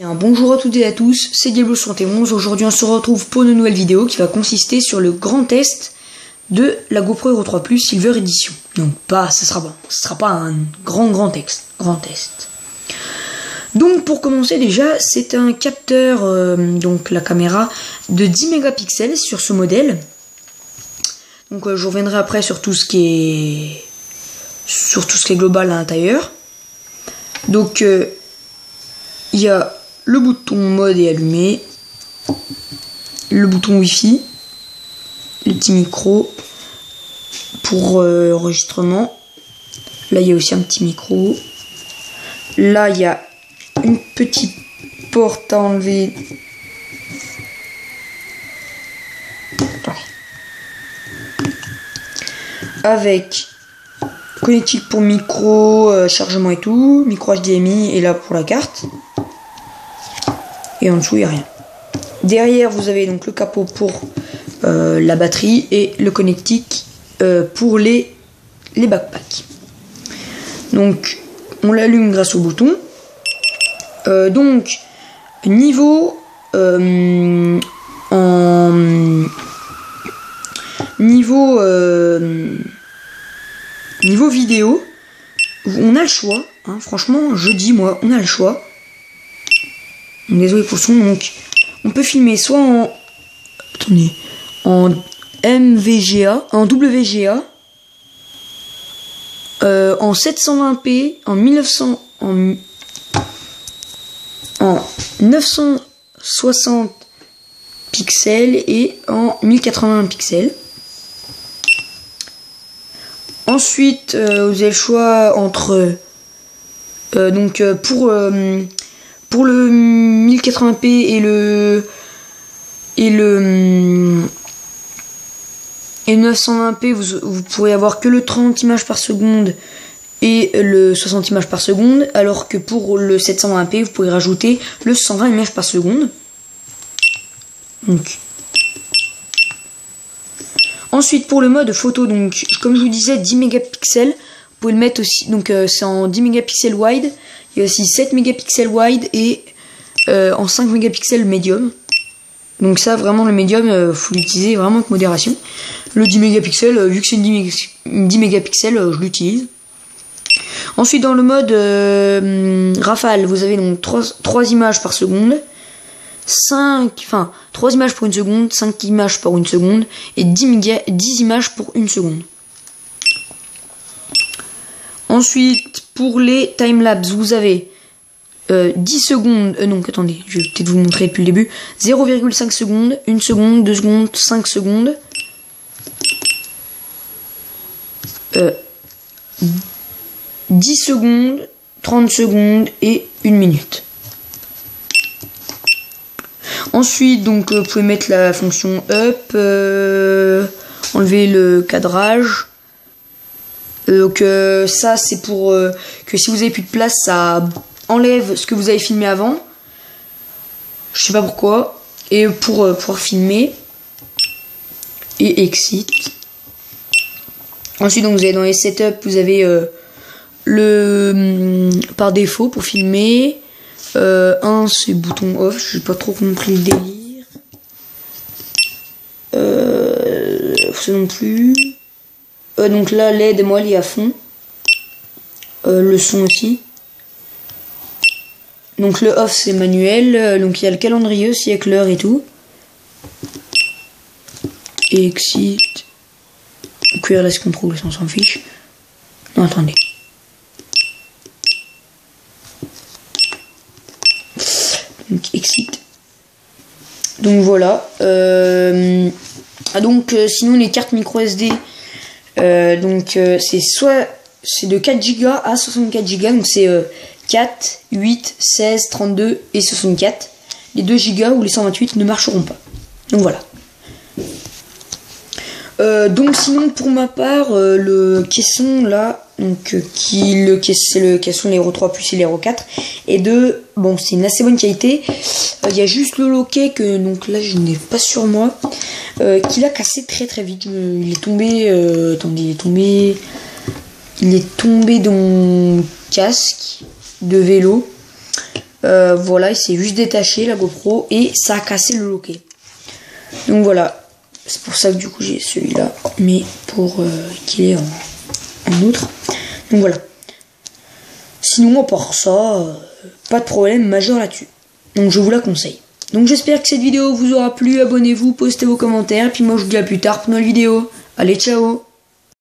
Bonjour à toutes et à tous, c'est Diablo71. Aujourd'hui on se retrouve pour une nouvelle vidéo qui va consister sur le grand test de la GoPro Hero 3 Plus Silver Edition. Donc ce sera pas un grand test. Donc pour commencer déjà, c'est un capteur, donc la caméra de 10 mégapixels sur ce modèle. Donc je reviendrai après sur tout ce qui est global à l'intérieur. Donc il y a le bouton mode et allumé, le bouton Wi-Fi, le petit micro pour enregistrement. Là il y a aussi un petit micro. Là il y a une petite porte à enlever. Avec connectique pour micro, chargement et tout, micro HDMI et là pour la carte. Et en dessous il n'y a rien. Derrière vous avez donc le capot pour la batterie et le connectique pour les backpacks. Donc on l'allume grâce au bouton. Donc niveau niveau vidéo, on a le choix, hein, franchement je dis moi on a le choix. Désolé pour le son. Donc on peut filmer soit en MVGA, en WGA, en 720p, en 960 pixels et en 1080 pixels. Ensuite, vous avez le choix entre pour le 1080p et le 920p, vous pourrez avoir que le 30 images par seconde et le 60 images par seconde, alors que pour le 720p, vous pouvez rajouter le 120 images par seconde. Donc. Ensuite, pour le mode photo, donc comme je vous disais, 10 mégapixels, vous pouvez le mettre aussi, donc c'est en 10 mégapixels wide, il y a aussi 7 mégapixels wide et en 5 mégapixels médium. Donc ça, vraiment, le médium, faut l'utiliser vraiment avec modération. Le 10 mégapixels, vu que c'est 10 mégapixels, je l'utilise. Ensuite, dans le mode rafale, vous avez donc 3 images par seconde. 3 images pour une seconde, 5 images pour une seconde et 10 images pour une seconde. Ensuite, pour les timelapse, vous avez 10 secondes, non, attendez, je vais peut-être vous montrer depuis le début, 0,5 secondes, 1 seconde, 2 secondes, 5 secondes, 10 secondes, 30 secondes et 1 minute. Ensuite, donc, vous pouvez mettre la fonction up, enlever le cadrage. Donc, ça, c'est pour que si vous avez plus de place, ça enlève ce que vous avez filmé avant. Je sais pas pourquoi. Et pour pouvoir filmer. Et exit. Ensuite, donc, vous avez dans les setup, vous avez le par défaut pour filmer. C'est bouton off, j'ai pas trop compris le délire. Ça non plus. Donc là, LED, moi, il est à fond. Le son aussi. Donc le off, c'est manuel. Donc il y a le calendrier aussi avec l'heure et tout. Et exit. QRS control, on s'en fiche. Non, attendez. Donc exit. Donc voilà. Sinon les cartes micro SD, c'est de 4 Go à 64 Go. Donc c'est 4, 8, 16, 32 et 64. Les 2 Go ou les 128 ne marcheront pas. Donc voilà. Donc sinon pour ma part, le caisson là, donc c'est le caisson l'Hero 3 Plus et l'Hero 4 et c'est une assez bonne qualité. Il y a juste le loquet que donc là je n'ai pas sur moi, qu'il a cassé très vite. Il est tombé, il est tombé dans mon casque de vélo. Voilà, il s'est juste détaché la GoPro et ça a cassé le loquet. Donc voilà, c'est pour ça que du coup j'ai celui-là, mais pour qu'il est en outre. Donc voilà. Sinon, à part ça, pas de problème majeur là-dessus. Donc je vous la conseille. Donc j'espère que cette vidéo vous aura plu. Abonnez-vous, postez vos commentaires. Puis moi je vous dis à plus tard pour une nouvelle vidéo. Allez, ciao!